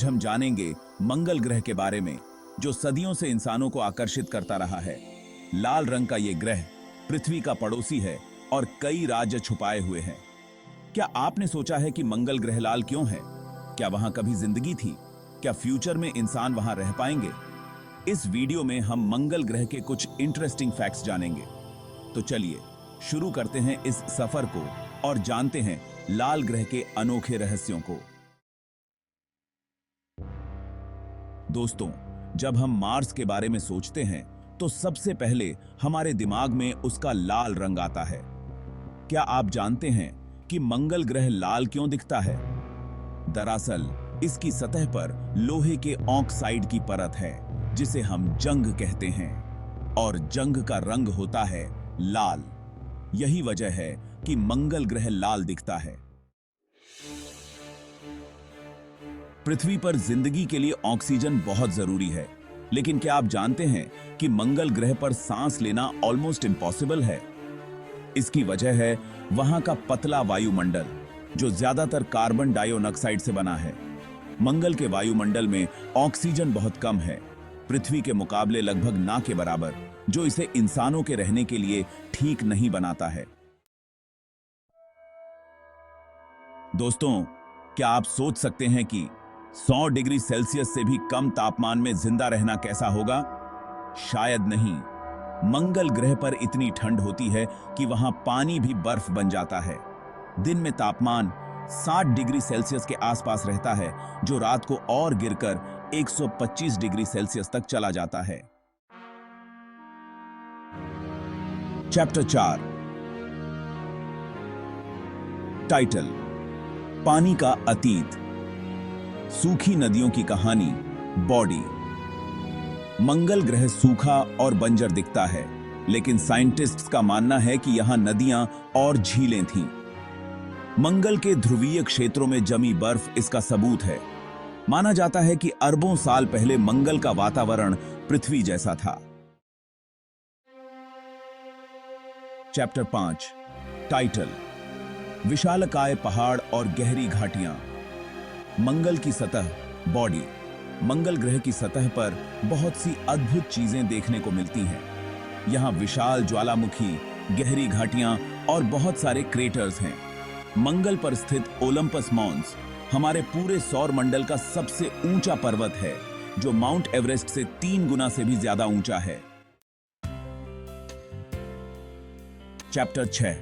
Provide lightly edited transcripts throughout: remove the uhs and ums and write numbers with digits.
हम जानेंगे मंगल ग्रह के बारे में, जो सदियों से इंसानों को आकर्षित करता रहा है। लाल रंग का ये ग्रह पृथ्वी का पड़ोसी है और कई राज्य छुपाए हुए हैं। क्या आपने सोचा है कि मंगल ग्रह लाल क्यों है? क्या वहां कभी जिंदगी थी? क्या फ्यूचर में इंसान वहां रह पाएंगे? इस वीडियो में हम मंगल ग्रह के कुछ इंटरेस्टिंग फैक्ट्स जानेंगे। तो चलिए शुरू करते हैं इस सफर को और जानते हैं लाल ग्रह के अनोखे रहस्यों को। दोस्तों, जब हम मार्स के बारे में सोचते हैं तो सबसे पहले हमारे दिमाग में उसका लाल रंग आता है। क्या आप जानते हैं कि मंगल ग्रह लाल क्यों दिखता है? दरअसल इसकी सतह पर लोहे के ऑक्साइड की परत है, जिसे हम जंग कहते हैं, और जंग का रंग होता है लाल। यही वजह है कि मंगल ग्रह लाल दिखता है। पृथ्वी पर जिंदगी के लिए ऑक्सीजन बहुत जरूरी है, लेकिन क्या आप जानते हैं कि मंगल ग्रह पर सांस लेना ऑलमोस्ट इम्पॉसिबल है? इसकी वजह है वहां का पतला वायुमंडल, जो ज्यादातर कार्बन डाइऑक्साइड से बना है। मंगल के वायुमंडल में ऑक्सीजन बहुत कम है, पृथ्वी के मुकाबले लगभग ना के बराबर, जो इसे इंसानों के रहने के लिए ठीक नहीं बनाता है। दोस्तों, क्या आप सोच सकते हैं कि 100 डिग्री सेल्सियस से भी कम तापमान में जिंदा रहना कैसा होगा? शायद नहीं। मंगल ग्रह पर इतनी ठंड होती है कि वहां पानी भी बर्फ बन जाता है। दिन में तापमान 60 डिग्री सेल्सियस के आसपास रहता है, जो रात को और गिरकर 125 डिग्री सेल्सियस तक चला जाता है। चैप्टर 4, टाइटल: पानी का अतीत, सूखी नदियों की कहानी, बॉडी। मंगल ग्रह सूखा और बंजर दिखता है, लेकिन साइंटिस्ट्स का मानना है कि यहां नदियां और झीलें थीं। मंगल के ध्रुवीय क्षेत्रों में जमी बर्फ इसका सबूत है। माना जाता है कि अरबों साल पहले मंगल का वातावरण पृथ्वी जैसा था। चैप्टर 5, टाइटल: विशालकाय पहाड़ और गहरी घाटियां। मंगल की सतह, बॉडी। मंगल ग्रह की सतह पर बहुत सी अद्भुत चीजें देखने को मिलती हैं। यहां विशाल ज्वालामुखी, गहरी घाटियां और बहुत सारे क्रेटर्स हैं। मंगल पर स्थित ओलंपस मॉन्स हमारे पूरे सौर मंडल का सबसे ऊंचा पर्वत है, जो माउंट एवरेस्ट से 3 गुना से भी ज्यादा ऊंचा है। चैप्टर 6,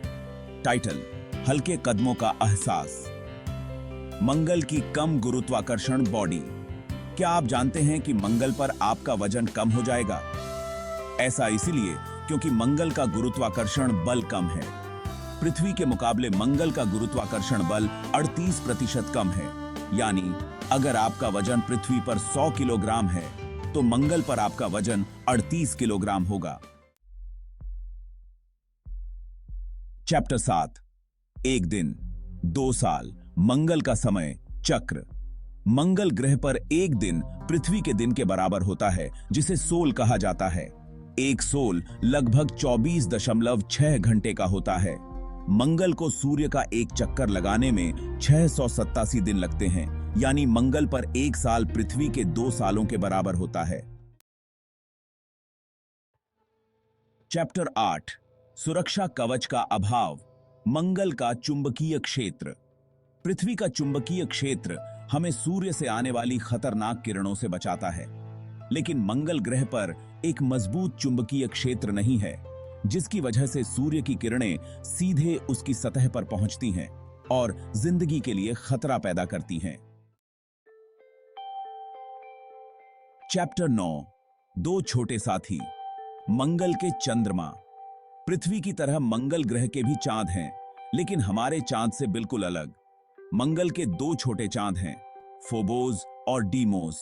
टाइटल: हल्के कदमों का एहसास। मंगल की कम गुरुत्वाकर्षण बॉडी। क्या आप जानते हैं कि मंगल पर आपका वजन कम हो जाएगा? ऐसा इसलिए क्योंकि मंगल का गुरुत्वाकर्षण बल कम है। पृथ्वी के मुकाबले मंगल का गुरुत्वाकर्षण बल 38% कम है। यानी अगर आपका वजन पृथ्वी पर 100 किलोग्राम है, तो मंगल पर आपका वजन 38 किलोग्राम होगा। चैप्टर 7, एक दिन, 2 साल, मंगल का समय चक्र। मंगल ग्रह पर एक दिन पृथ्वी के दिन के बराबर होता है, जिसे सोल कहा जाता है। एक सोल लगभग 24.6 घंटे का होता है। मंगल को सूर्य का एक चक्कर लगाने में 687 दिन लगते हैं, यानी मंगल पर एक साल पृथ्वी के 2 सालों के बराबर होता है। चैप्टर 8, सुरक्षा कवच का अभाव। मंगल का चुंबकीय क्षेत्र। पृथ्वी का चुंबकीय क्षेत्र हमें सूर्य से आने वाली खतरनाक किरणों से बचाता है, लेकिन मंगल ग्रह पर एक मजबूत चुंबकीय क्षेत्र नहीं है, जिसकी वजह से सूर्य की किरणें सीधे उसकी सतह पर पहुंचती हैं और जिंदगी के लिए खतरा पैदा करती हैं। चैप्टर 9, 2 छोटे साथी। मंगल के चंद्रमा। पृथ्वी की तरह मंगल ग्रह के भी चांद हैं, लेकिन हमारे चांद से बिल्कुल अलग। मंगल के 2 छोटे चांद हैं, फोबोस और डीमोस।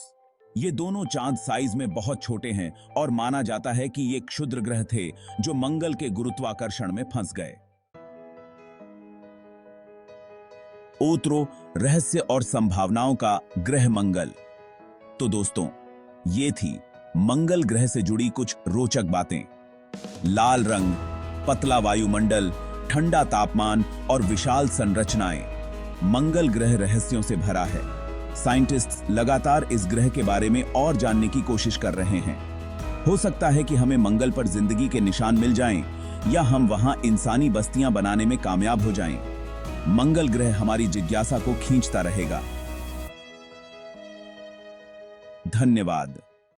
ये दोनों चांद साइज में बहुत छोटे हैं और माना जाता है कि ये क्षुद्र ग्रह थे जो मंगल के गुरुत्वाकर्षण में फंस गए। ओत्रो, रहस्य और संभावनाओं का ग्रह मंगल। तो दोस्तों, ये थी मंगल ग्रह से जुड़ी कुछ रोचक बातें। लाल रंग, पतला वायुमंडल, ठंडा तापमान और विशाल संरचनाएं। मंगल ग्रह रहस्यों से भरा है। साइंटिस्ट लगातार इस ग्रह के बारे में और जानने की कोशिश कर रहे हैं। हो सकता है कि हमें मंगल पर जिंदगी के निशान मिल जाएं, या हम वहां इंसानी बस्तियां बनाने में कामयाब हो जाएं। मंगल ग्रह हमारी जिज्ञासा को खींचता रहेगा। धन्यवाद।